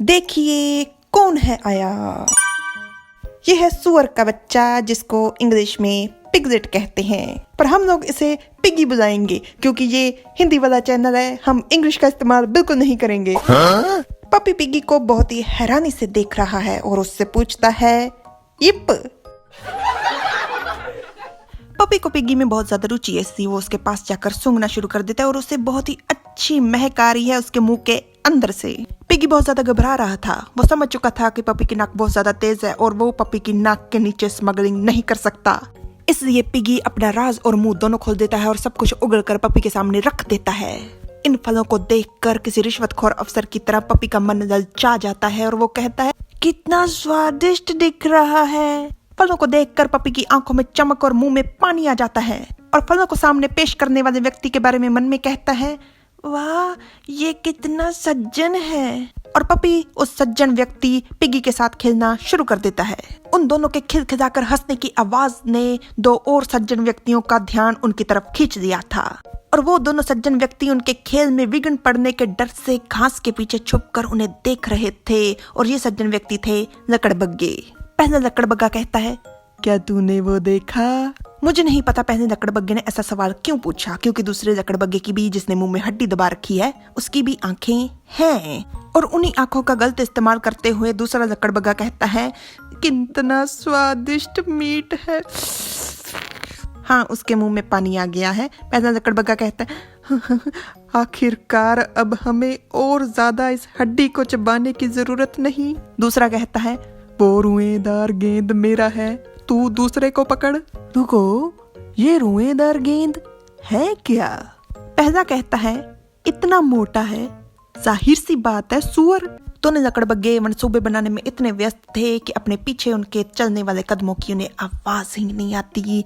देखिए कौन है आया। ये है सुअर का बच्चा जिसको इंग्लिश में पिगलेट कहते हैं, पर हम लोग इसे पिगी बुलाएंगे क्योंकि ये हिंदी वाला चैनल है। हम इंग्लिश का इस्तेमाल बिल्कुल नहीं करेंगे। पपी पिगी को बहुत ही हैरानी से देख रहा है और उससे पूछता है यिप। पपी को पिगी में बहुत ज्यादा रुचि है, इसलिए वो उसके पास जाकर सूंघना शुरू कर देता है और उसे बहुत ही अच्छी महक आ रही है उसके मुंह के अंदर से। पिगी बहुत ज्यादा घबरा रहा था। वो समझ चुका था कि पपी की नाक बहुत ज्यादा तेज है और वो पपी की नाक के नीचे स्मगलिंग नहीं कर सकता। इसलिए पिगी अपना राज और मुंह दोनों खोल देता है और सब कुछ उगल कर पपी के सामने रख देता है। इन फलों को देखकर किसी रिश्वतखोर अफसर की तरह पपी का मन ललचा जाता है और वो कहता है कितना स्वादिष्ट दिख रहा है। फलों को देखकर पपी की आंखों में चमक और मुंह में पानी आ जाता है और फलों को सामने पेश करने वाले व्यक्ति के बारे में मन में कहता है वाह ये कितना सज्जन है। और पपी उस सज्जन व्यक्ति पिगी के साथ खेलना शुरू कर देता है। उन दोनों के खिलखिलाकर हंसने की आवाज ने दो और सज्जन व्यक्तियों का ध्यान उनकी तरफ खींच लिया था और वो दोनों सज्जन व्यक्ति उनके खेल में विघ्न पड़ने के डर से घास के पीछे छुपकर उन्हें देख रहे थे। और ये सज्जन व्यक्ति थे लकड़बग्गे। पहला लकड़बग्गा कहता है क्या तूने वो देखा? मुझे नहीं पता पहले लकड़बग्गे ने ऐसा सवाल क्यों पूछा, क्योंकि दूसरे लकड़बग्गे की भी, जिसने मुंह में हड्डी दबा रखी है, उसकी भी आंखें हैं। और उन्हीं आंखों का गलत इस्तेमाल करते हुए दूसरा लकड़बग्गा कहता है कितना स्वादिष्ट मीट है। हाँ, उसके मुंह में पानी आ गया है। पहला लकड़बग्गा कहता है आखिरकार अब हमें और ज्यादा इस हड्डी को चबाने की जरूरत नहीं। दूसरा कहता है वो रुएदार गेंद मेरा है, तू दूसरे को पकड़। रुको, ये रुएदार गेंद है क्या? पहला कहता है इतना मोटा है, जाहिर सी बात है सुअर। दोनों लकड़बग्गे मंसूबे बनाने में इतने व्यस्त थे कि अपने पीछे उनके चलने वाले कदमों की उन्हें आवाज ही नहीं आती।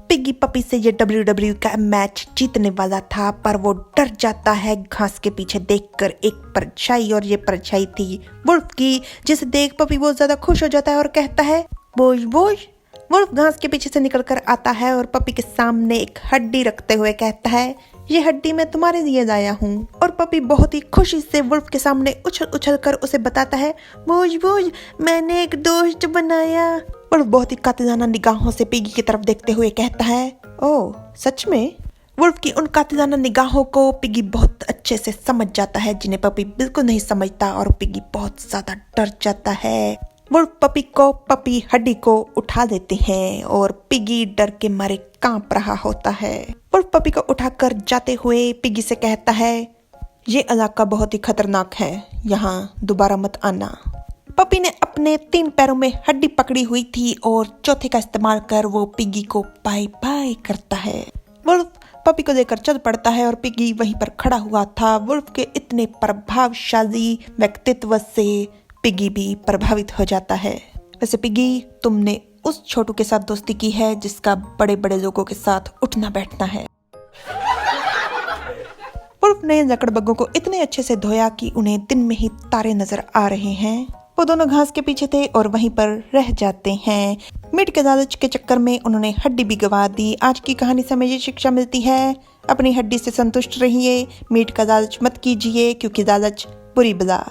पिगी पपी से ये WWE का मैच जीतने वाला था, पर वो डर जाता है घास के पीछे देखकर एक परछाई, और ये परछाई थी वुल्फ की, जिसे देख पपी बहुत ज्यादा खुश हो जाता है और कहता है बोश बोश। वुल्फ घास के पीछे से निकलकर आता है और पपी के सामने एक हड्डी रखते हुए कहता है ये हड्डी मैं तुम्हारे लिए लाया हूँ। और पपी बहुत ही खुशी से वुल्फ के सामने उछल उछल कर उसे बताता है बोश बोश मैंने एक दोस्त बनाया। वुल्फ बहुत ही कातिलाना निगाहों से पिगी की तरफ देखते हुए कहता है ओह सच में? वुल्फ की उन कातिलाना निगाहों को पिगी बहुत अच्छे से समझ जाता है, जिन्हें पपी बिल्कुल नहीं समझता, और पिगी बहुत ज्यादा डर जाता है। वुल्फ पपी हड्डी को उठा देते हैं और पिगी डर के मारे कांप रहा होता है। वुल्फ पपी को उठाकर जाते हुए पिगी से कहता है ये इलाका बहुत ही खतरनाक है, यहाँ दोबारा मत आना। पपी ने अपने 3 पैरों में हड्डी पकड़ी हुई थी और चौथे का इस्तेमाल कर वो पिगी को बाय बाय करता है। वुल्फ पपी को लेकर चल पड़ता है और पिगी वहीं पर खड़ा हुआ था। वुल्फ के इतने प्रभावशाली व्यक्तित्व से पिगी भी प्रभावित हो जाता है। वैसे पिगी, तुमने उस छोटू के साथ दोस्ती की है जिसका बड़े बड़े लोगों के साथ उठना बैठना है। वुल्फ ने लकड़बग्गों को इतने अच्छे से धोया कि उन्हें दिन में ही तारे नजर आ रहे हैं। वो दोनों घास के पीछे थे और वहीं पर रह जाते हैं। मीट के लालच के चक्कर में उन्होंने हड्डी भी गंवा दी। आज की कहानी से हमें ये शिक्षा मिलती है अपनी हड्डी से संतुष्ट रहिए, मीट का लालच मत कीजिए क्योंकि लालच बुरी बला।